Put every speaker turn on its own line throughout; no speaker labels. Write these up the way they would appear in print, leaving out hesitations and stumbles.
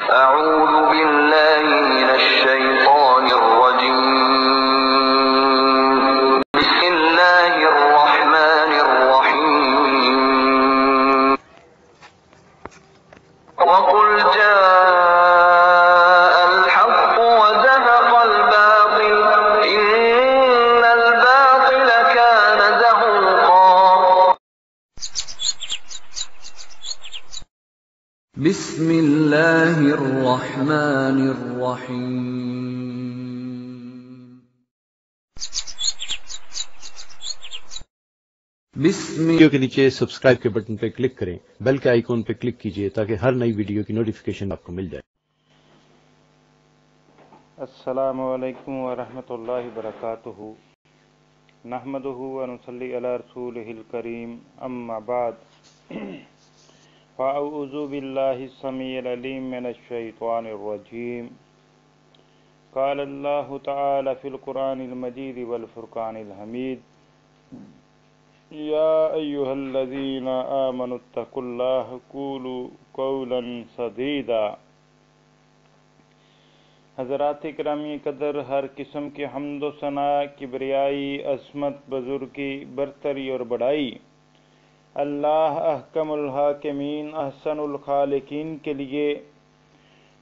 أعوذ بالله من الشيطان الرجيم. بسم الله الرحمن الرحيم. وقل جاء الحق وزهق الباطل إن الباطل كان زهوقا.
بسم اللہ الرحمن الرحیم.
ویڈیو کے نیچے سبسکرائب کے بٹن پہ کلک کریں، بیل کے آئیکن پہ کلک کیجئے تاکہ ہر نئی ویڈیو کی نوٹیفیکیشن آپ کو مل جائے.
السلام علیکم ورحمۃ اللہ وبرکاتہ. نحمدہ ونصلی علی رسولہ الکریم، اما بعد. فاعوذ باللہ السمیع العلیم من الشیطان الرجیم. قال اللہ تعالی فی القرآن المجید والفرقان الحمید. یا ایہا الذین آمنوا اتقوا اللہ قولوا قولا سدیدا. حضرات کرامی قدر، ہر قسم کی حمد و ثنا، کبریائی، عظمت، بزرگی، برتری اور بڑائی اللہ احکم الحاکمین، احسن الخالقین کے لیے،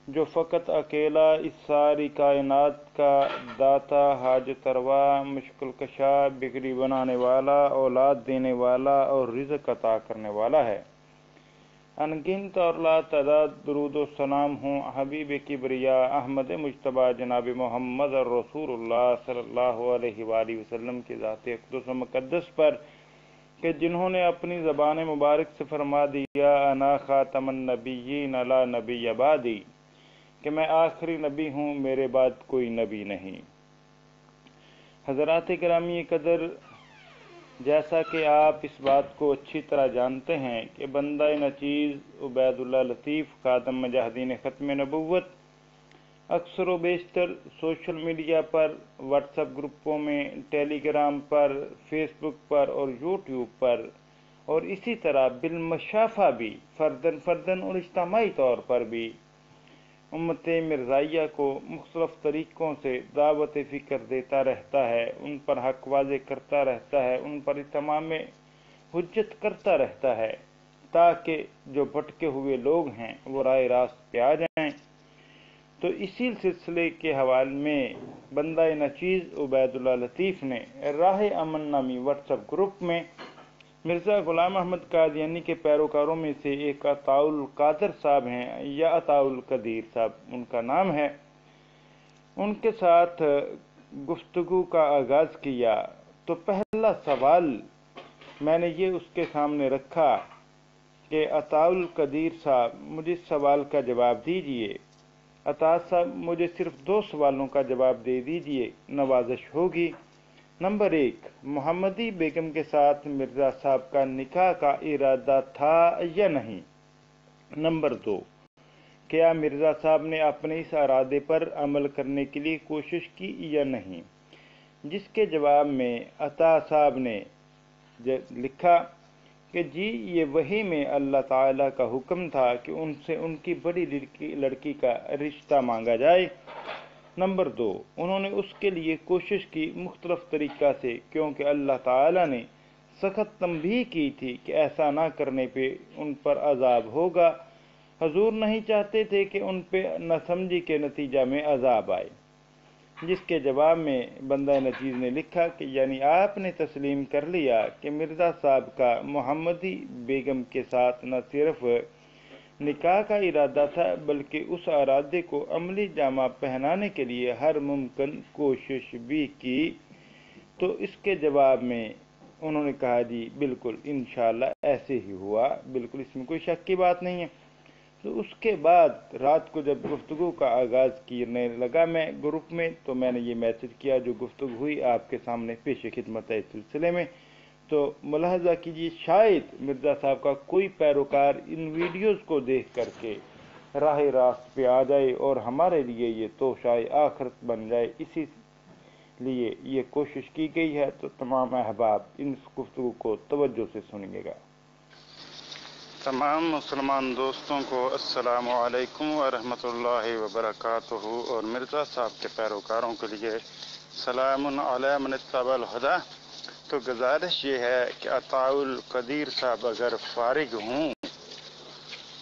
جو فقط اکیلا اس ساری کائنات کا داتا، حاجت روا، مشکل کشا، بگڑی بنانے والا، اولاد دینے والا اور رزق عطا کرنے والا ہے. انگنت اور لا تعداد درود و سلام ہوں حبیب کبریا احمد مجتبیٰ جناب محمد رسول اللہ صلی اللہ علیہ وآلہ وسلم کی ذات اقدس و مقدس پر، کہ جنہوں نے اپنی زبان مبارک سے فرما دیا انا خاتم النبیین لا نبی بعدی، کہ میں آخری نبی ہوں، میرے بعد کوئی نبی نہیں. حضرات گرامی قدر، جیسا کہ آپ اس بات کو اچھی طرح جانتے ہیں کہ بندہ نچیز عبید اللہ لطیف خادم مجاہدین ختم نبوت اکثر و بیشتر سوشل میڈیا پر، واٹس ایپ گروپوں میں، ٹیلی گرام پر، فیس بک پر اور یوٹیوب پر، اور اسی طرح بالمشافہ بھی فردن اور اجتماعی طور پر بھی امت مرزائیہ کو مختلف طریقوں سے دعوت فکر دیتا رہتا ہے، ان پر حق واضح کرتا رہتا ہے، ان پر اتمام حجت کرتا رہتا ہے، تاکہ جو بھٹکے ہوئے لوگ ہیں وہ راہ راست پہ آ جائیں. تو اسی سلسلے کے حوالے میں بندہ نچیز عبید اللہ لطیف نے راہ امن نامی واٹس ایپ گروپ میں مرزا غلام احمد قادیانی کے پیروکاروں میں سے ایک عطاء القادر صاحب ہیں، یا عطاء القدیر صاحب ان کا نام ہے، ان کے ساتھ گفتگو کا آغاز کیا. تو پہلا سوال میں نے یہ اس کے سامنے رکھا کہ عطاء القدیر صاحب مجھے اس سوال کا جواب دیجئے. عطاء صاحب مجھے صرف 2 سوالوں کا جواب دے دیجئے، نوازش ہوگی. نمبر 1، محمدی بیگم کے ساتھ مرزا صاحب کا نکاح کا ارادہ تھا یا نہیں؟ نمبر 2، کیا مرزا صاحب نے اپنے اس ارادے پر عمل کرنے کے لیے کوشش کی یا نہیں؟ جس کے جواب میں عطاء صاحب نے لکھا کہ جی، یہ وحی میں اللہ تعالیٰ کا حکم تھا کہ ان سے ان کی بڑی لڑکی کا رشتہ مانگا جائے. نمبر 2، انہوں نے اس کے لیے کوشش کی مختلف طریقہ سے، کیونکہ اللہ تعالیٰ نے سخت تنبیہ کی تھی کہ ایسا نہ کرنے پہ ان پر عذاب ہوگا. حضور نہیں چاہتے تھے کہ ان پہ ناسمجھی کے نتیجہ میں عذاب آئے. جس کے جواب میں بندہ نچیز نے لکھا کہ یعنی آپ نے تسلیم کر لیا کہ مرزا صاحب کا محمدی بیگم کے ساتھ نہ صرف نکاح کا ارادہ تھا بلکہ اس ارادے کو عملی جامہ پہنانے کے لیے ہر ممکن کوشش بھی کی. تو اس کے جواب میں انہوں نے کہا جی بالکل انشاءاللہ ایسے ہی ہوا، بالکل اس میں کوئی شک کی بات نہیں ہے. تو اس کے بعد رات کو جب گفتگو کا آغاز کرنے لگا میں گروپ میں، تو میں نے یہ میسج کیا جو گفتگو ہوئی آپ کے سامنے پیش خدمت ہے اس سلسلے میں. تو ملاحظہ کیجیے، شاید مرزا صاحب کا کوئی پیروکار ان ویڈیوز کو دیکھ کر کے راہ راست پہ آ جائے اور ہمارے لیے یہ توشہ آخرت بن جائے. اسی لیے یہ کوشش کی گئی ہے. تو تمام احباب ان گفتگو کو توجہ سے سنیے گا. تمام مسلمان دوستوں کو السلام علیکم ورحمۃ اللہ وبرکاتہ، اور مرزا صاحب کے پیروکاروں کے لیے سلام علی من اتبع الہدی۔ تو گزارش یہ ہے کہ عطاء القدیر صاحب اگر فارغ ہوں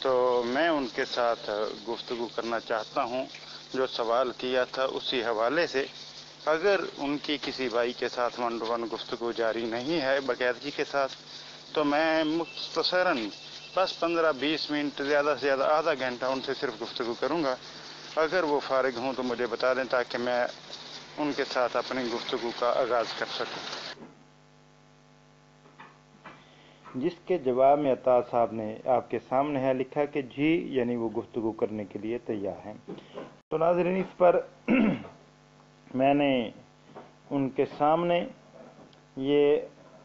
تو میں ان کے ساتھ گفتگو کرنا چاہتا ہوں، جو سوال کیا تھا اسی حوالے سے۔ اگر ان کی کسی بھائی کے ساتھ ون ٹو ون گفتگو جاری نہیں ہے باقاعدگی کے ساتھ، تو میں مختصراً بس 15-20 منٹ، زیادہ سے زیادہ آدھا گھنٹہ ان سے صرف گفتگو کروں گا۔ اگر وہ فارغ ہوں تو مجھے بتا دیں تاکہ میں ان کے ساتھ اپنی گفتگو کا آغاز کر سکوں۔ جس کے جواب میں عطا صاحب نے آپ کے سامنے ہے لکھا کہ جی، یعنی وہ گفتگو کرنے کے لیے تیار ہیں۔ تو ناظرین، اس پر میں نے ان کے سامنے یہ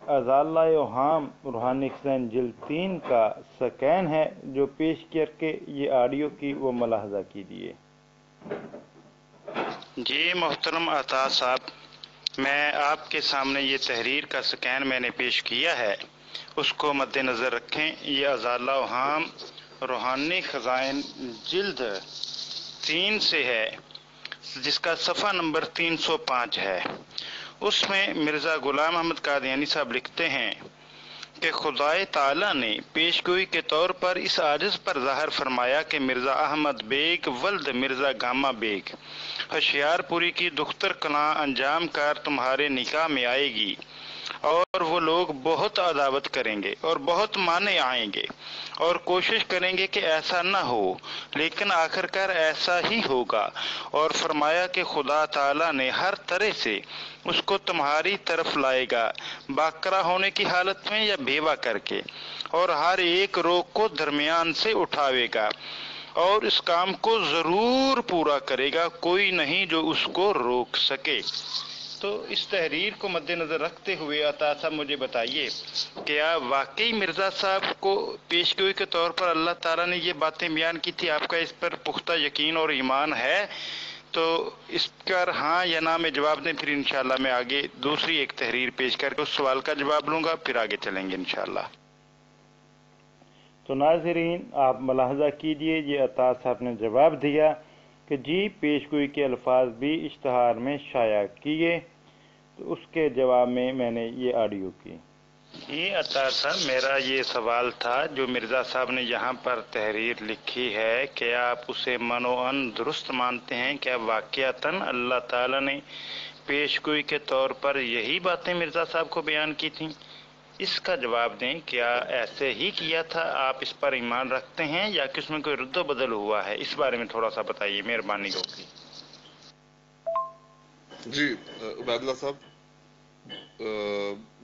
ازالہ اوہام روحانی خزائن جلد 3 کا سکین ہے جو پیش کر کے یہ آڈیو کی وہ ملاحظہ کیجیے۔ جی محترم عطا صاحب، میں آپ کے سامنے یہ تحریر کا سکین میں نے پیش کیا ہے، اس کو مد نظر رکھیں۔ یہ ازالہ اوہام روحانی خزائن جلد 3 سے ہے، جس کا صفحہ نمبر 305 ہے۔ اس میں مرزا غلام احمد قادیانی صاحب لکھتے ہیں کہ خدائے تعالیٰ نے پیشگوئی کے طور پر اس عاجز پر ظاہر فرمایا کہ مرزا احمد بیگ ولد مرزا گاما بیگ ہوشیار پوری کی دختر کلاں انجام کار تمہارے نکاح میں آئے گی، اور وہ لوگ بہت عداوت کریں گے اور بہت مانے آئیں گے اور کوشش کریں گے کہ ایسا نہ ہو، لیکن آخر کار ایسا ہی ہوگا۔ اور فرمایا کہ خدا تعالیٰ نے ہر طرح سے اس کو تمہاری طرف لائے گا، باکرہ ہونے کی حالت میں یا بیوہ کر کے، اور ہر ایک روک کو درمیان سے اٹھاوے گا اور اس کام کو ضرور پورا کرے گا، کوئی نہیں جو اس کو روک سکے۔ تو اس تحریر کو مد نظر رکھتے ہوئے عطا صاحب مجھے بتائیے، کیا واقعی مرزا صاحب کو پیشگوئی کے طور پر اللہ تعالیٰ نے یہ باتیں بیان کی تھی؟ آپ کا اس پر پختہ یقین اور ایمان ہے؟ تو اس پر ہاں یا نہ میں جواب دیں، پھر انشاءاللہ میں آگے دوسری ایک تحریر پیش کر کے اس سوال کا جواب لوں گا، پھر آگے چلیں گے انشاءاللہ۔ تو ناظرین، آپ ملاحظہ کیجئے، یہ عطا صاحب نے جواب دیا کہ جی، پیشگوئی کے الفاظ بھی اشتہار میں شائع کیے۔ تو اس کے جواب میں نے یہ آڈیو کی۔ یہ عطا صاحب، میرا یہ سوال تھا جو مرزا صاحب نے یہاں پر تحریر لکھی ہے، کیا آپ اسے منوعاً درست مانتے ہیں؟ کیا واقعتاً اللہ تعالیٰ نے پیشگوئی کے طور پر یہی باتیں مرزا صاحب کو بیان کی تھیں؟ اس کا جواب دیں، کیا ایسے ہی کیا تھا؟ آپ اس پر ایمان رکھتے ہیں یا کہ اس میں کوئی رد و بدل ہوا ہے؟ اس بارے میں تھوڑا سا بتائیے، مہربانی ہوگی۔
جی عبید اللہ صاحب،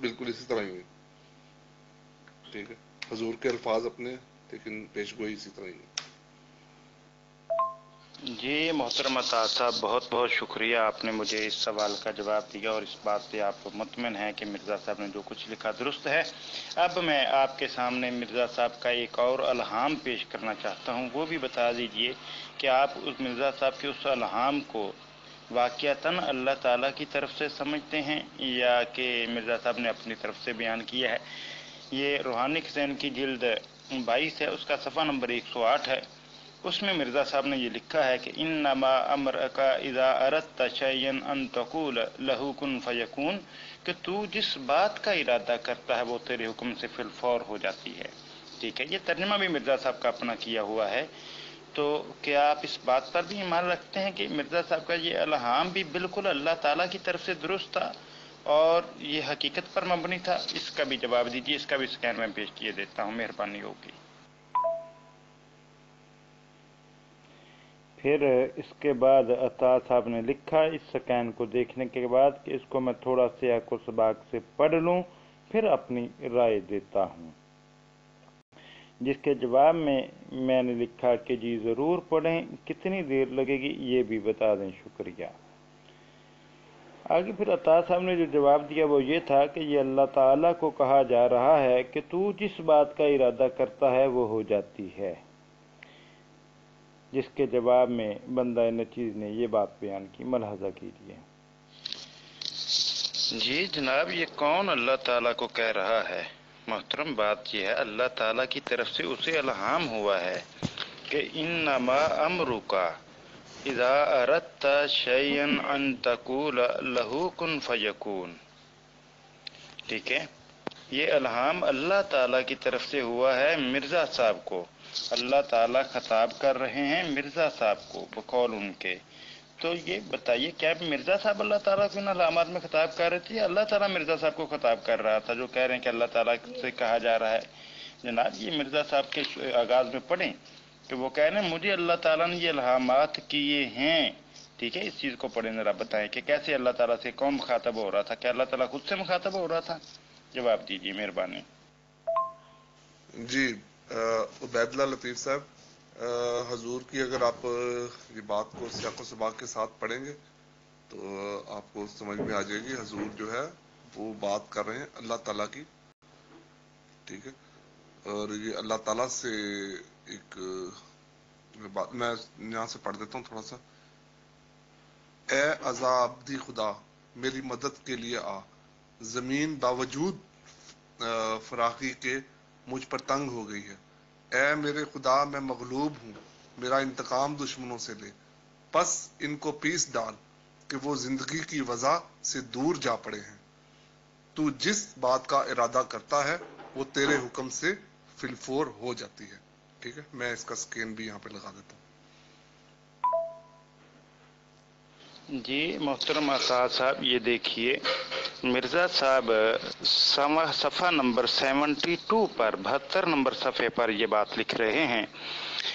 بالکل اسی طرح ہی ہوئی، ٹھیک ہے، حضور کے الفاظ اپنے، لیکن پیشگوئی اسی طرح ہی ہوئی۔
جی محترم عطا صاحب، بہت بہت شکریہ، آپ نے مجھے اس سوال کا جواب دیا اور اس بات سے آپ مطمئن ہیں کہ مرزا صاحب نے جو کچھ لکھا درست ہے۔ اب میں آپ کے سامنے مرزا صاحب کا ایک اور الہام پیش کرنا چاہتا ہوں، وہ بھی بتا دیجئے کہ آپ اس مرزا صاحب کے اس الہام کو واقعتاً اللہ تعالیٰ کی طرف سے سمجھتے ہیں یا کہ مرزا صاحب نے اپنی طرف سے بیان کیا ہے۔ یہ روحانی خزائن کی جلد 22 ہے، اس کا صفحہ نمبر 108 ہے۔ اس میں مرزا صاحب نے یہ لکھا ہے کہ انما امرک اذا اردت شیئا ان تقول له کن فیکون، کہ تو جس بات کا ارادہ کرتا ہے وہ تیرے حکم سے فی الفور ہو جاتی ہے۔ ٹھیک ہے، یہ ترجمہ بھی مرزا صاحب کا اپنا کیا ہوا ہے۔ تو کیا آپ اس بات پر بھی ایمان رکھتے ہیں کہ مرزا صاحب کا یہ الہام بھی بالکل اللہ تعالیٰ کی طرف سے درست تھا اور یہ حقیقت پر مبنی تھا؟ اس کا بھی جواب دیجیے، اس کا بھی سکین میں پیش کیے دیتا ہوں، مہربانی ہوگی۔ پھر اس کے بعد عطا صاحب نے لکھا اس سکین کو دیکھنے کے بعد کہ اس کو میں تھوڑا سیاق و سباق سے پڑھ لوں، پھر اپنی رائے دیتا ہوں۔ جس کے جواب میں نے لکھا کہ جی ضرور پڑھیں، کتنی دیر لگے گی یہ بھی بتا دیں، شکریہ۔ آگے پھر عطا صاحب نے جو جواب دیا وہ یہ تھا کہ یہ اللہ تعالیٰ کو کہا جا رہا ہے کہ تو جس بات کا ارادہ کرتا ہے وہ ہو جاتی ہے۔ جس کے جواب میں بندہ نچیز نے یہ بات بیان کی، ملاحظہ کیجیے۔ جی جناب، یہ کون اللہ تعالیٰ کو کہہ رہا ہے؟ محترم بات یہ ہے اللہ تعالیٰ کی طرف سے اسے الہام ہوا ہے کہ انما امرکا اذا اردت شیئا ان تقول لہ کن فیکون. ٹھیک ہے، یہ الہام اللہ تعالیٰ کی طرف سے ہوا ہے مرزا صاحب کو. اللہ تعالیٰ خطاب کر رہے ہیں مرزا صاحب کو بقول ان کے. تو یہ بتائیے کیا مرزا صاحب اللہ تعالیٰ کو ان علامات میں خطاب کر رہے تھے یا اللہ تعالیٰ مرزا صاحب کو خطاب کر رہا تھا جو کہہ رہے ہیں کہ اللہ تعالیٰ سے کہا جا رہا ہے؟ جناب یہ مرزا صاحب کے آغاز میں پڑھیں کہ وہ کہہ رہے ہیں مجھے اللہ تعالیٰ نے یہ الہامات کیے ہیں. ٹھیک ہے، اس چیز کو پڑھیں ذرا، بتائیں کہ کیسے اللہ تعالیٰ سے کون مخاطب ہو رہا تھا؟ کیا اللہ تعالیٰ خود سے مخاطب ہو رہا تھا؟ جواب دیجیے مہربانی.
جی عبید اللہ لطیف صاحب، حضور کی اگر آپ یہ بات کو سیاق و سباق کے ساتھ پڑھیں گے تو آپ کو سمجھ میں آ جائے گی. حضور جو ہے وہ بات کر رہے ہیں اللہ تعالیٰ کی، ٹھیک ہے، اور یہ اللہ تعالیٰ سے ایک بات میں یہاں سے پڑھ دیتا ہوں تھوڑا سا. اے عذابدی خدا میری مدد کے لیے آ، زمین باوجود فراخی کے مجھ پر تنگ ہو گئی ہے. اے میرے خدا میں مغلوب ہوں، میرا انتقام دشمنوں سے لے، پس ان کو پیس ڈال کہ وہ زندگی کی وضع سے دور جا پڑے ہیں. تو جس بات کا ارادہ کرتا ہے وہ تیرے حکم سے فی الفور ہو جاتی ہے. ٹھیک ہے، میں اس کا سکین بھی یہاں پہ لگا دیتا ہوں.
جی محترم اسعد صاحب، یہ دیکھیے مرزا صاحب صفحہ نمبر 72 پر 72 نمبر صفحے پر یہ بات لکھ رہے ہیں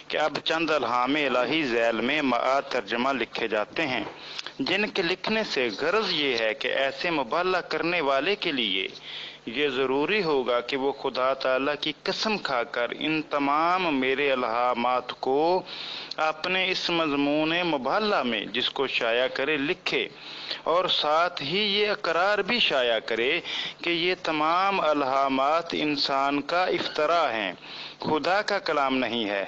کہ اب چند الہام الہی ذیل میں معاد ترجمہ لکھے جاتے ہیں جن کے لکھنے سے غرض یہ ہے کہ ایسے مبالغہ کرنے والے کے لیے یہ ضروری ہوگا کہ وہ خدا تعالیٰ کی قسم کھا کر ان تمام میرے الہامات کو اپنے اس مضمون مبالغہ میں جس کو شائع کرے لکھے، اور ساتھ ہی یہ اقرار بھی شائع کرے کہ یہ تمام الہامات انسان کا افتراء ہیں، خدا کا کلام نہیں ہے،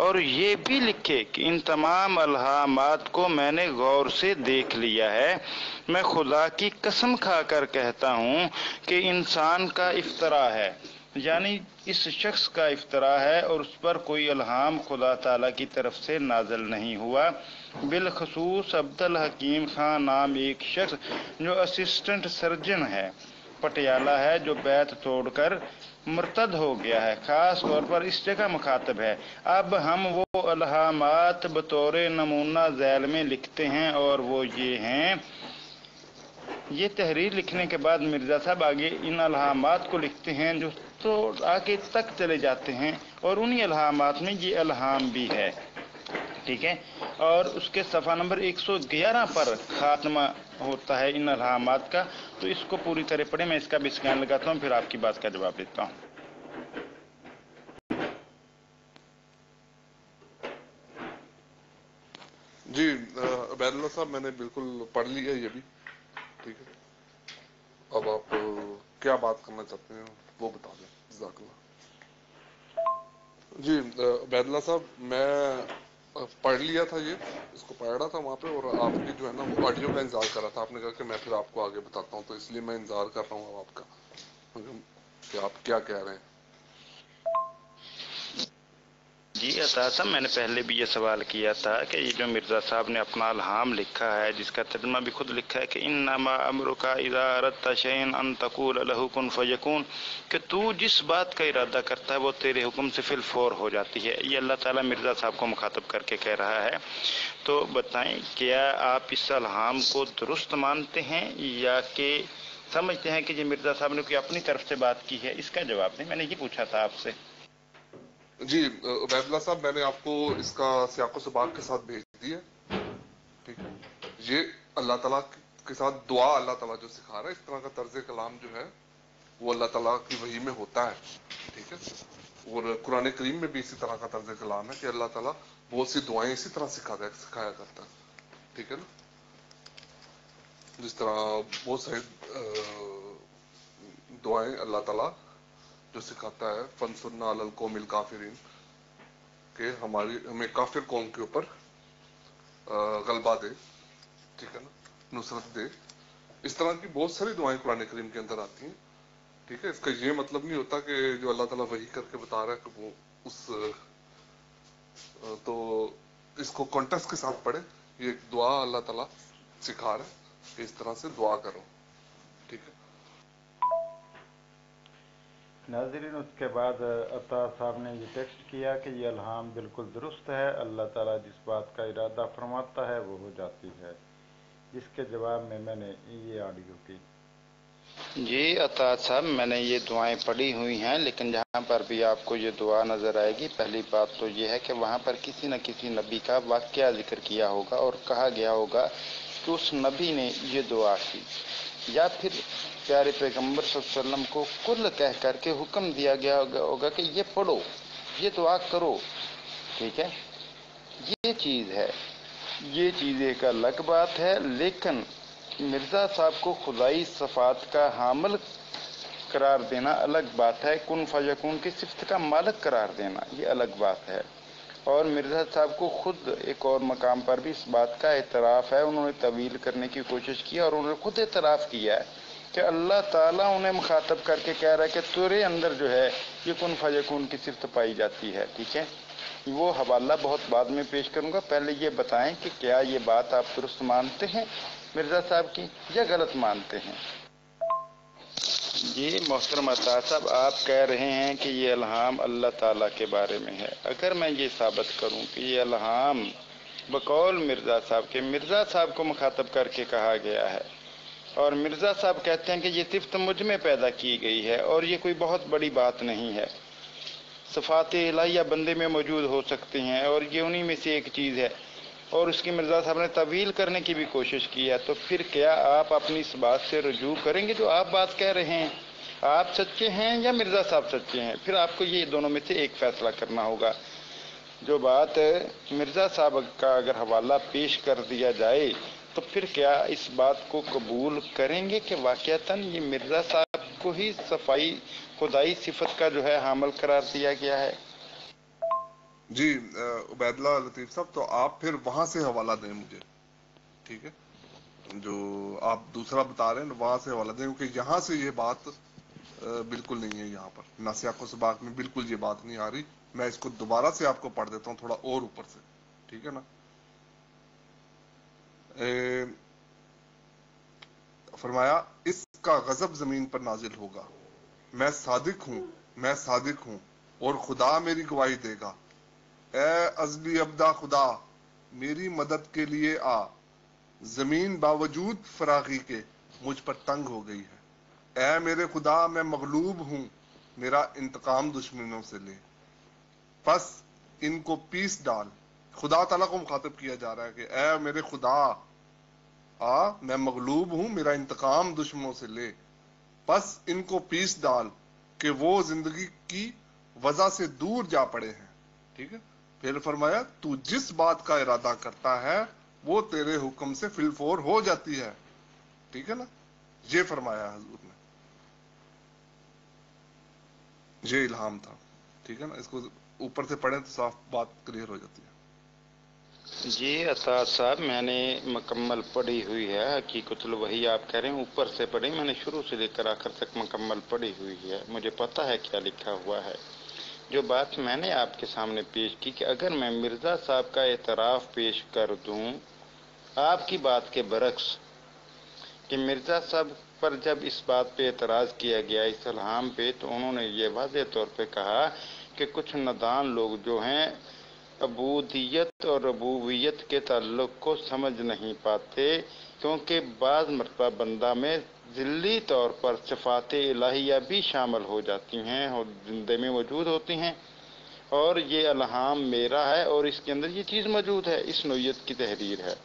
اور یہ بھی لکھے کہ ان تمام الہامات کو میں نے غور سے دیکھ لیا ہے. میں خدا کی قسم کھا کر کہتا ہوں کہ انسان کا افتراء ہے، یعنی اس شخص کا افتراء ہے اور اس پر کوئی الہام خدا تعالیٰ کی طرف سے نازل نہیں ہوا. بالخصوص عبدالحکیم خان نام ایک شخص جو اسسٹنٹ سرجن ہے پٹیالہ ہے، جو بیت توڑ کر مرتد ہو گیا ہے، خاص طور پر اس جگہ مخاطب ہے. اب ہم وہ الہامات بطور نمونہ ذیل میں لکھتے ہیں اور وہ یہ ہیں. یہ تحریر لکھنے کے بعد مرزا صاحب آگے ان الہامات کو لکھتے ہیں جو تو آگے تک چلے جاتے ہیں، اور انہی الہامات میں یہ الہام بھی ہے. ٹھیک ہے، اور اس کے صفحہ نمبر 111 پر خاتمہ ہوتا ہے ان الہامات کا. تو اس کو پوری طرح پڑھیں، میں اس کا بھی اسکین لگاتا ہوں پھر آپ کی بات کا جواب دیتا ہوں.
جی عبید اللہ صاحب، میں نے بالکل پڑھ لیا یہ بھی. ٹھیک ہے، اب آپ کیا بات کرنا چاہتے ہیں وہ بتا دیں. جزاک اللہ. جی عبید اللہ صاحب، میں پڑھ لیا تھا، یہ اس کو پڑھ رہا تھا وہاں پہ، اور آپ کی جو ہے نا وہ آڈیو کا انتظار کر رہا تھا. آپ نے کہا کہ میں پھر آپ کو آگے بتاتا ہوں، تو اس لیے میں انتظار کر رہا ہوں آپ کا کہ آپ کیا کہہ رہے ہیں.
جی عطا صاحب، میں نے پہلے بھی یہ سوال کیا تھا کہ یہ جو مرزا صاحب نے اپنا الہام لکھا ہے جس کا ترجمہ بھی خود لکھا ہے کہ انما امرک اذا اردت شیئا ان تقول له کن فیکون، کہ تو جس بات کا ارادہ کرتا ہے وہ تیرے حکم سے فی الفور ہو جاتی ہے. یہ اللہ تعالیٰ مرزا صاحب کو مخاطب کر کے کہہ رہا ہے. تو بتائیں کیا آپ اس الہام کو درست مانتے ہیں یا کہ سمجھتے ہیں کہ یہ مرزا صاحب نے کوئی اپنی طرف سے بات کی ہے؟ اس کا جواب دیں، میں نے یہ پوچھا تھا آپ سے.
جی عبید اللہ صاحب، میں نے آپ کو اس کا سیاق و سباق کے ساتھ بھیج دیا. ٹھیک ہے، یہ اللہ تعالیٰ کے ساتھ دعا اللہ تعالیٰ جو سکھا رہا ہے، اس طرح کا طرز کلام جو ہے وہ اللہ تعالیٰ کی وحی میں ہوتا ہے. ٹھیک ہے، اور قرآن کریم میں بھی اسی طرح کا طرز کلام ہے کہ اللہ تعالیٰ بہت سی دعائیں اسی طرح سکھایا کرتا ہے. ٹھیک ہے نا، جس طرح بہت ساری دعائیں اللہ تعالیٰ جو سکھاتا ہے، فنصرنا علی القوم الکافرین، کہ ہمیں کافر قوم کے اوپر غلبہ دے. ٹھیک ہے نا، نصرت دے. اس طرح کی بہت ساری دعائیں قرآن کریم کے اندر آتی ہیں. ٹھیک ہے، اس کا یہ مطلب نہیں ہوتا کہ جو اللہ تعالیٰ وحی کر کے بتا رہا ہے کہ وہ اس تو اس کو کانٹیکسٹ کے ساتھ پڑھیں. یہ ایک دعا اللہ تعالیٰ سکھا رہا ہے کہ اس طرح سے دعا کرو. ٹھیک ہے.
ناظرین، اس کے بعد عطا صاحب نے یہ ٹیکسٹ کیا کہ یہ الہام بالکل درست ہے، اللہ تعالیٰ جس بات کا ارادہ فرماتا ہے وہ ہو جاتی ہے، جس کے جواب میں میں نے یہ آڈیو کی.
جی عطا صاحب، میں نے یہ دعائیں پڑھی ہوئی ہیں، لیکن جہاں پر بھی آپ کو یہ دعا نظر آئے گی، پہلی بات تو یہ ہے کہ وہاں پر کسی نہ کسی نبی کا واقعہ ذکر کیا ہوگا اور کہا گیا ہوگا کہ اس نبی نے یہ دعا کی، یا پھر پیارے پیغمبر صلی اللہ علیہ وسلم کو کل کہہ کر کے حکم دیا گیا ہوگا کہ یہ پڑھو، یہ دعا کرو. ٹھیک ہے، یہ چیز ہے، یہ چیز ایک الگ بات ہے. لیکن مرزا صاحب کو خدائی صفات کا حامل قرار دینا الگ بات ہے، کن فیکون کی صفت کا مالک قرار دینا یہ الگ بات ہے. اور مرزا صاحب کو خود ایک اور مقام پر بھی اس بات کا اعتراف ہے، انہوں نے طویل کرنے کی کوشش کی اور انہوں نے خود اعتراف کیا ہے کہ اللہ تعالیٰ انہیں مخاطب کر کے کہہ رہا ہے کہ تیرے اندر جو ہے یہ کن فیکون کی صفت پائی جاتی ہے. ٹھیک ہے، وہ حوالہ بہت بعد میں پیش کروں گا. پہلے یہ بتائیں کہ کیا یہ بات آپ درست مانتے ہیں مرزا صاحب کی یا غلط مانتے ہیں؟ جی محترم عطا صاحب، آپ کہہ رہے ہیں کہ یہ الہام اللہ تعالیٰ کے بارے میں ہے. اگر میں یہ ثابت کروں کہ یہ الہام بقول مرزا صاحب کے مرزا صاحب کو مخاطب کر کے کہا گیا ہے، اور مرزا صاحب کہتے ہیں کہ یہ صفت مجھ میں پیدا کی گئی ہے اور یہ کوئی بہت بڑی بات نہیں ہے، صفات الہیہ بندے میں موجود ہو سکتے ہیں اور یہ انہی میں سے ایک چیز ہے، اور اس کی مرزا صاحب نے طویل کرنے کی بھی کوشش کی ہے، تو پھر کیا آپ اپنی اس بات سے رجوع کریں گے جو آپ بات کہہ رہے ہیں؟ آپ سچے ہیں یا مرزا صاحب سچے ہیں؟ پھر آپ کو یہ دونوں میں سے ایک فیصلہ کرنا ہوگا. جو بات مرزا صاحب کا اگر حوالہ پیش کر دیا جائے تو پھر کیا اس بات کو قبول کریں گے کہ واقعتاً یہ مرزا صاحب کو ہی صفائی خدائی صفت کا جو ہے حامل قرار دیا گیا ہے؟
جی عبید اللہ لطیف صاحب، تو آپ پھر وہاں سے حوالہ دیں مجھے. ٹھیک ہے، جو آپ دوسرا بتا رہے ہیں وہاں سے حوالہ دیں، کیونکہ یہاں سے یہ بات بالکل نہیں ہے. یہاں پر ناسیاق و سباق میں بالکل یہ بات نہیں آ رہی. میں اس کو دوبارہ سے آپ کو پڑھ دیتا ہوں تھوڑا اور اوپر سے. ٹھیک ہے نا. فرمایا اس کا غضب زمین پر نازل ہوگا، میں صادق ہوں، میں صادق ہوں اور خدا میری گواہی دے گا. اے ازلی ابدا خدا، میری مدد کے لیے آ. زمین باوجود فراغی کے مجھ پر تنگ ہو گئی ہے. اے میرے خدا، میں مغلوب ہوں، میرا انتقام دشمنوں سے لے. پس ان کو پیس ڈال. خدا تعالیٰ کو مخاطب کیا جا رہا ہے کہ اے میرے خدا، میں مغلوب ہوں، میرا انتقام دشمنوں سے لے. پس ان کو پیس ڈال کہ وہ زندگی کی وجہ سے دور جا پڑے ہیں. ٹھیک ہے. پھر فرمایا تو جس بات کا ارادہ کرتا ہے وہ تیرے حکم سے فی الفور ہو جاتی ہے. ٹھیک ہے نا. یہ فرمایا حضور نے، یہ الہام تھا. ٹھیک ہے نا. اس کو اوپر سے پڑھیں تو صاف بات کلیئر ہو جاتی ہے.
جی عطا صاحب، میں نے مکمل پڑھی ہوئی ہے حقیقت الوحی. آپ کہہ رہے ہیں اوپر سے پڑھی، میں نے شروع سے لے کر آخر تک مکمل پڑھی ہوئی ہے، مجھے پتہ ہے کیا لکھا ہوا ہے. جو بات میں نے آپ کے سامنے پیش کی کہ اگر میں مرزا صاحب کا اعتراف پیش کر دوں آپ کی بات کے برعکس کہ مرزا صاحب پر جب اس بات پہ اعتراض کیا گیا اس الہام پہ، تو انہوں نے یہ واضح طور پہ کہا کہ کچھ نادان لوگ جو ہیں عبودیت اور ربوبیت کے تعلق کو سمجھ نہیں پاتے، کیونکہ بعض مرتبہ بندہ میں ذلی طور پر صفات الہیہ بھی شامل ہو جاتی ہیں اور زندے میں موجود ہوتی ہیں، اور یہ الہام میرا ہے اور اس کے اندر یہ چیز موجود ہے، اس نوعیت کی تحریر ہے.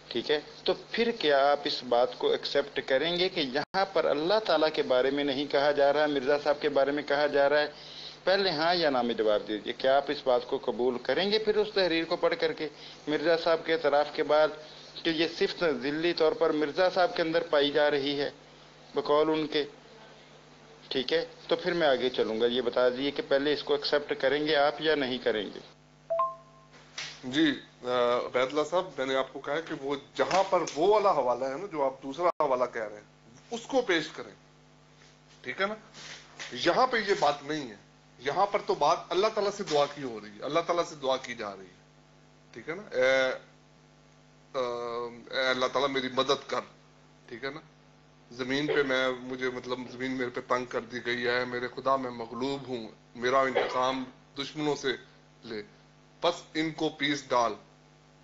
ٹھیک ہے، تو پھر کیا آپ اس بات کو ایکسیپٹ کریں گے کہ یہاں پر اللہ تعالیٰ کے بارے میں نہیں کہا جا رہا ہے، مرزا صاحب کے بارے میں کہا جا رہا ہے؟ پہلے ہاں یا نہ میں جواب دیجیے. کیا آپ اس بات کو قبول کریں گے پھر اس تحریر کو پڑھ کر کے مرزا صاحب کے اعتراف کے بعد کہ یہ صفت ذلی طور پر مرزا صاحب کے اندر پائی جا رہی ہے بقول ان کے؟ ٹھیک ہے، تو پھر میں آگے چلوں گا. یہ بتا دیجیے کہ پہلے اس کو ایکسیپٹ کریں گے آپ یا نہیں کریں گے؟
جی عبید اللہ صاحب، میں نے آپ کو کہا کہ وہ جہاں پر وہ والا حوالہ ہے نا جو آپ دوسرا حوالہ کہہ رہے ہیں اس کو پیش کریں. ٹھیک ہے نا. یہاں پہ یہ بات نہیں ہے. یہاں پر تو بات اللہ تعالیٰ سے دعا کی ہو رہی ہے, اللہ تعالیٰ سے دعا کی جا رہی ہے. ٹھیک ہے نا, اے اللہ تعالیٰ میری مدد کر. ٹھیک ہے نا, زمین پہ مجھے مطلب زمین میرے پہ تنگ کر دی گئی ہے, میرے خدا میں مغلوب ہوں, میرا انتقام دشمنوں سے لے, بس ان کو پیس ڈال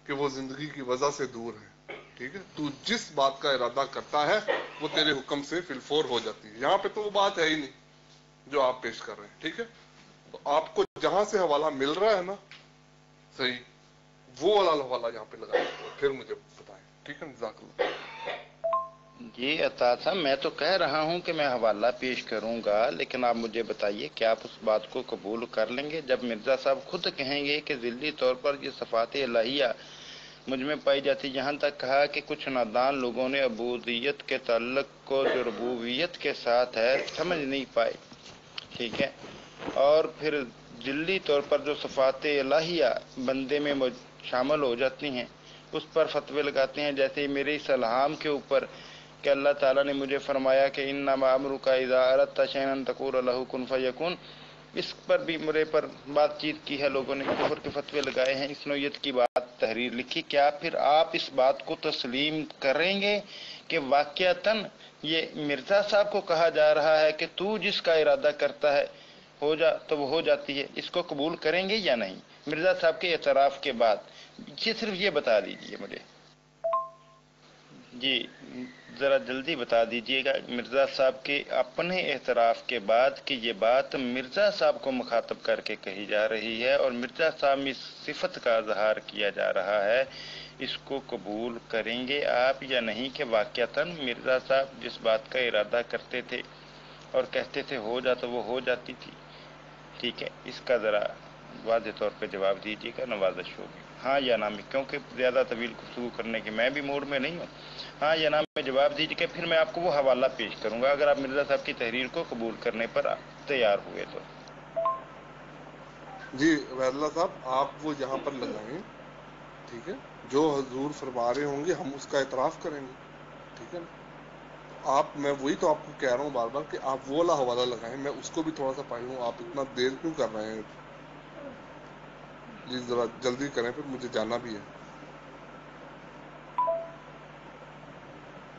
کہ وہ زندگی کی وجہ سے دور ہیں. ٹھیک ہے, تو جس بات کا ارادہ کرتا ہے وہ تیرے حکم سے فی الفور ہو جاتی ہے. یہاں پہ تو وہ بات ہے ہی نہیں جو آپ پیش کر رہے ہیں. ٹھیک ہے, تو آپ کو جہاں سے حوالہ مل رہا ہے نا, صحیح, وہ والا حوالہ یہاں پہ لگائیں اور پھر مجھے بتائیں. ٹھیک ہے, جزاک اللہ.
جی عطا صاحب, میں تو کہہ رہا ہوں کہ میں حوالہ پیش کروں گا, لیکن آپ مجھے بتائیے کہ آپ اس بات کو قبول کر لیں گے جب مرزا صاحب خود کہیں گے کہ ذلی طور پر یہ صفات الہیہ مجھ میں پائی جاتی. یہاں تک کہا کہ کچھ نادان لوگوں نے عبودیت کے تعلق کو جو ربوبیت کے ساتھ ہے سمجھ نہیں پائے. ٹھیک ہے, اور پھر ذلی طور پر جو صفات الہیہ بندے میں شامل ہو جاتی ہیں اس پر فتوے لگاتے ہیں. جیسے میرے اس الہام کے اوپر کہ اللہ تعالیٰ نے مجھے فرمایا کہ انما امرک اذا اردت شیئا ان تقول له کن فیکون, اس پر بھی میرے پر بات چیت کی ہے, لوگوں نے کفر کے فتوے لگائے ہیں, اس نوعیت کی بات تحریر لکھی. کیا پھر آپ اس بات کو تسلیم کریں گے کہ واقعتاً یہ مرزا صاحب کو کہا جا رہا ہے کہ تو جس کا ارادہ کرتا ہے ہو جا تو وہ ہو جاتی ہے, اس کو قبول کریں گے یا نہیں مرزا صاحب کے اعتراف کے بعد؟ یہ صرف یہ بتا دیجئے مجھے. جی ذرا جلدی بتا دیجئے گا مرزا صاحب کے اپنے اعتراف کے بعد کہ یہ بات مرزا صاحب کو مخاطب کر کے کہی جا رہی ہے اور مرزا صاحب میں صفت کا اظہار کیا جا رہا ہے, اس کو قبول کریں گے آپ یا نہیں کہ واقعتاً مرزا صاحب جس بات کا ارادہ کرتے تھے اور کہتے تھے ہو جا تو وہ ہو جاتی تھی؟ ٹھیک ہے, اس کا ذرا واضح طور پہ جواب دیجیے گا, نوازش ہوگی. ہاں یا نہ میں, کیونکہ زیادہ طویل گفتگو کرنے کی میں بھی موڈ میں نہیں ہوں. ہاں یا نہ میں جواب دیجیے کہ پھر میں آپ کو وہ حوالہ پیش کروں گا اگر آپ مرزا صاحب کی تحریر کو قبول کرنے پر تیار ہوئے تو.
جی عبید اللہ صاحب, آپ وہ یہاں پر لگائیں. ٹھیک ہے, جو حضور فرما رہے ہوں گے ہم اس کا اعتراف کریں گے. ٹھیک ہے نا, آپ, میں وہی تو آپ کو کہہ رہا ہوں بار بار کہ آپ وہ والا حوالہ لگائیں, میں اس کو بھی تھوڑا سا پڑھ لوں. آپ اتنا دیر کیوں کر رہے ہیں؟ جی ذرا جلدی کریں, پھر مجھے جانا بھی ہے.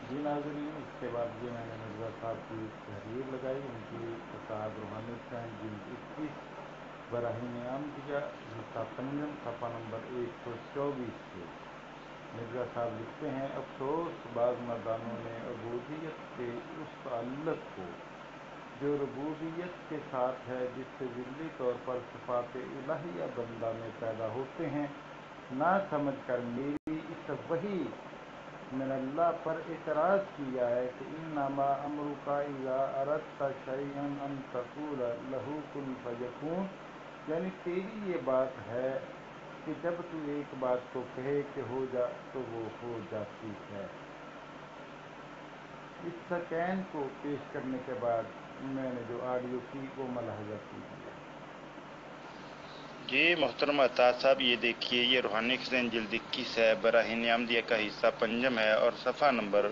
جی ناظرین, اس کے بعد یہ میں نے مرزا صاحب کی تحریر لگائی, ان کی کتاب روحانی سائنس جلد 21 براہین عمدیہ حصہ پنجم صفحہ نمبر 124 سے. مرزا صاحب لکھتے ہیں, افسوس بعض نادانوں نے عبودیت کے اس تعلق کو جو ربوبیت کے ساتھ ہے جس سے ذلی طور پر صفات الہیہ بندہ میں پیدا ہوتے ہیں نہ سمجھ کر میری اس وحی من اللہ پر اعتراض کیا ہے کہ انما امرک اذا اردت شیئا ان تقول له کن فیکون, یعنی تیری یہ بات ہے کہ جب تو ایک بات کو کہے کہ ہو جا تو وہ ہو جاتی ہے. اس سکین کو پیش کرنے کے بعد میں نے جو آڈیو کی وہ ملاحظہ کیجیے.
جی محترم عطا صاحب, یہ دیکھیے یہ روحانی سائنس جلد 21 ہے, براہین عمدیہ کا حصہ پنجم ہے اور صفحہ نمبر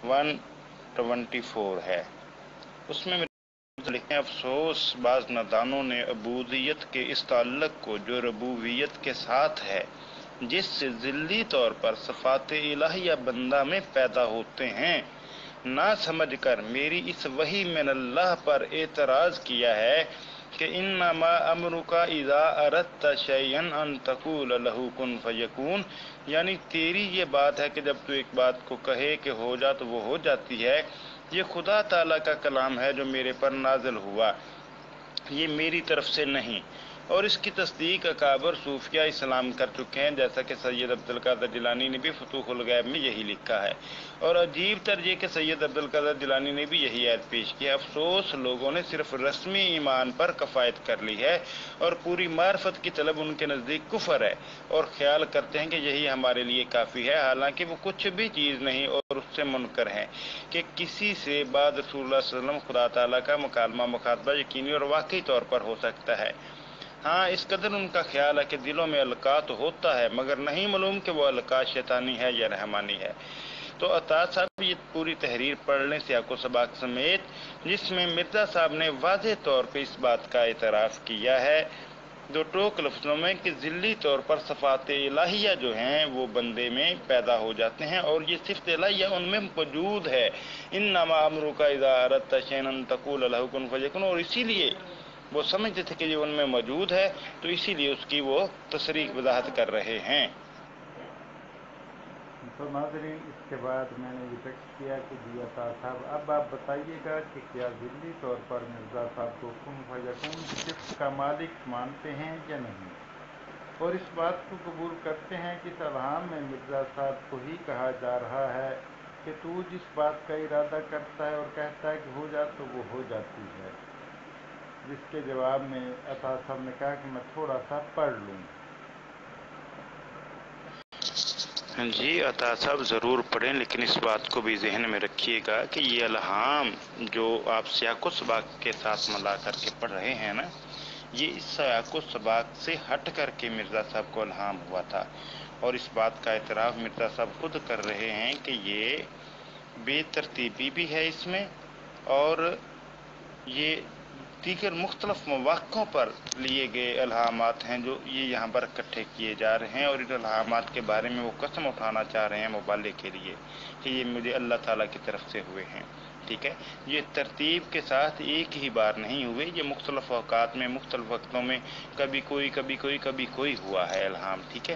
124 ہے. اس میں لکھیں, افسوس بعض نادانوں نے عبودیت کے اس تعلق کو جو ربوبیت کے ساتھ ہے جس سے ذلی طور پر صفات الہیہ بندہ میں پیدا ہوتے ہیں نہ سمجھ کر میری اس وحی من اللہ پر اعتراض کیا ہے کہ انما امرک اذا اردت شیئا ان تقول له کن فیکون, یعنی تیری یہ بات ہے کہ جب تو ایک بات کو کہے کہ ہو جا تو وہ ہو جاتی ہے. یہ خدا تعالیٰ کا کلام ہے جو میرے پر نازل ہوا, یہ میری طرف سے نہیں, اور اس کی تصدیق اکابر صوفیہ اسلام کر چکے ہیں, جیسا کہ سید عبد القادر جیلانی نے بھی فتوح الغیب میں یہی لکھا ہے. اور عجیب تر یہ کہ سید عبد القادر جیلانی نے بھی یہی عید پیش کی. افسوس لوگوں نے صرف رسمی ایمان پر کفایت کر لی ہے اور پوری معرفت کی طلب ان کے نزدیک کفر ہے, اور خیال کرتے ہیں کہ یہی ہمارے لیے کافی ہے, حالانکہ وہ کچھ بھی چیز نہیں اور اس سے منکر ہیں کہ کسی سے بعد رسول اللہ صلی اللہ علیہ وسلم خدا تعالیٰ کا مکالمہ مخاطبہ یقینی اور واقعی طور پر ہو سکتا ہے. ہاں اس قدر ان کا خیال ہے کہ دلوں میں القاء تو ہوتا ہے مگر نہیں معلوم کہ وہ القاء شیطانی ہے یا رحمانی ہے. تو عطا صاحب یہ پوری تحریر پڑھ لیں سیاق و سباق سمیت، جس میں مرزا صاحب نے واضح طور پہ اس بات کا اعتراف کیا ہے دو ٹوک لفظوں میں کہ ذلی طور پر صفات الہیہ جو ہیں وہ بندے میں پیدا ہو جاتے ہیں، اور یہ صفت الہیہ ان میں موجود ہے، انما امرک اذا اردت شیئا ان تقول له کن فیکن، اور اسی لیے وہ سمجھتے تھے کہ یہ ان میں موجود ہے، تو اسی لیے اس کی وہ تصریح وضاحت کر رہے ہیں۔
تو ناظرین اس کے بعد میں نے یہ ٹیکسٹ کیا کہ جی عطا صاحب اب آپ بتائیے گا کہ کیا ذلی طور پر مرزا صاحب کو کن فیکون صفت کا مالک مانتے ہیں یا نہیں، اور اس بات کو قبول کرتے ہیں کہ اس الہام میں مرزا صاحب کو ہی کہا جا رہا ہے کہ تو جس بات کا ارادہ کرتا ہے اور کہتا ہے کہ ہو جا تو وہ ہو جاتی ہے، جس کے جواب میں عطا صاحب نے کہا کہ میں تھوڑا سا پڑھ لوں۔
جی عطا صاحب ضرور پڑھیں، لیکن اس بات کو بھی ذہن میں رکھیے گا کہ یہ الہام جو آپ سیاق و سباق کے ساتھ ملا کر کے پڑھ رہے ہیں نا، یہ اس سیاق و سباق سے ہٹ کر کے مرزا صاحب کو الہام ہوا تھا، اور اس بات کا اعتراف مرزا صاحب خود کر رہے ہیں کہ یہ بے ترتیبی بھی ہے اس میں، اور یہ دیگر مختلف مواقعوں پر لیے گئے الہامات ہیں جو یہ یہاں پر اکٹھے کیے جا رہے ہیں، اور ان الہامات کے بارے میں وہ قسم اٹھانا چاہ رہے ہیں مبالغے کے لیے کہ یہ مجھے اللہ تعالیٰ کی طرف سے ہوئے ہیں۔ ٹھیک ہے، یہ ترتیب کے ساتھ ایک ہی بار نہیں ہوئے، یہ مختلف اوقات میں مختلف وقتوں میں کبھی کوئی ہوا ہے الہام۔ ٹھیک ہے،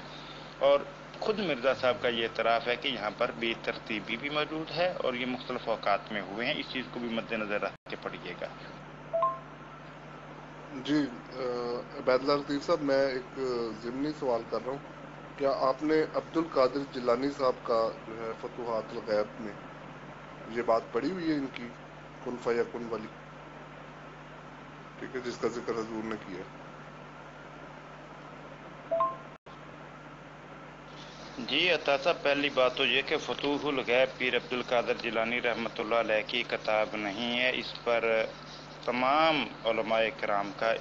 اور خود مرزا صاحب کا یہ اعتراف ہے کہ یہاں پر بے ترتیبی بھی موجود ہے اور یہ مختلف اوقات میں ہوئے ہیں، اس چیز کو بھی مد نظر رکھ کے پڑھیے گا۔
جی عبید اللہ لطیف صاحب، میں ایک ضمنی سوال کر رہا ہوں، کیا آپ نے عبد القادر جیلانی صاحب کا جو ہے فتوحات الغیب میں یہ بات پڑھی ہوئی ہے ان کی کن فیکن والی؟ ٹھیک ہے، جس کا ذکر حضور نے کیا ہے۔
جی عطا صاحب، پہلی بات تو یہ کہ فتوح الغیب پیر عبد القادر جیلانی رحمۃ اللہ علیہ کی کتاب نہیں ہے، اس پر تمام علماء کرام کا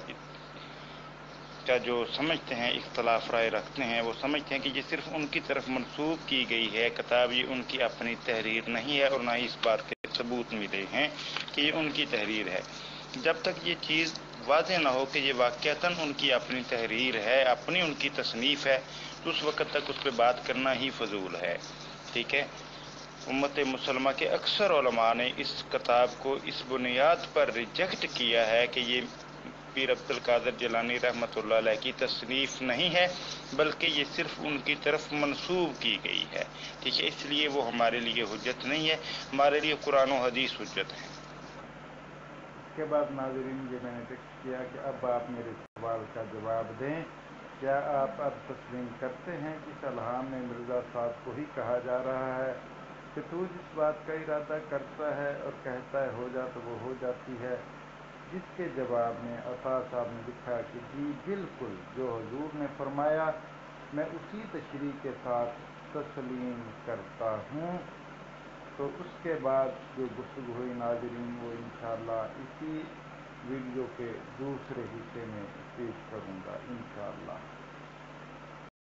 جو سمجھتے ہیں اختلاف رائے رکھتے ہیں، وہ سمجھتے ہیں کہ یہ صرف ان کی طرف منسوب کی گئی ہے کتاب، یہ ان کی اپنی تحریر نہیں ہے، اور نہ ہی اس بات کے ثبوت ملے ہیں کہ یہ ان کی تحریر ہے۔ جب تک یہ چیز واضح نہ ہو کہ یہ واقعتاً ان کی اپنی تحریر ہے، اپنی ان کی تصنیف ہے، تو اس وقت تک اس پہ بات کرنا ہی فضول ہے۔ ٹھیک ہے، امت مسلمہ کے اکثر علماء نے اس کتاب کو اس بنیاد پر ریجیکٹ کیا ہے کہ یہ پیر عبد القادر جیلانی رحمۃ اللہ علیہ کی تصنیف نہیں ہے، بلکہ یہ صرف ان کی طرف منسوب کی گئی ہے۔ ٹھیک ہے، اس لیے وہ ہمارے لیے حجت نہیں ہے، ہمارے لیے قرآن و حدیث حجت ہے۔
اس کے بعد ناظرین یہ میں نے ٹیکسٹ کیا کہ اب آپ میرے سوال کا جواب دیں، کیا آپ اب تسلیم کرتے ہیں کہ اس الہام میں مرزا صاحب کو ہی کہا جا رہا ہے کہ تو جس بات کا ارادہ کرتا ہے اور کہتا ہے ہو جا تو وہ ہو جاتی ہے، جس کے جواب میں عطا صاحب نے لکھا کہ جی بالکل، جو حضور نے فرمایا میں اسی تشریح کے ساتھ تسلیم کرتا ہوں۔ تو اس کے بعد جو گفتگو ہوئی ناظرین وہ انشاءاللہ اسی ویڈیو کے دوسرے حصے میں پیش کروں گا انشاءاللہ۔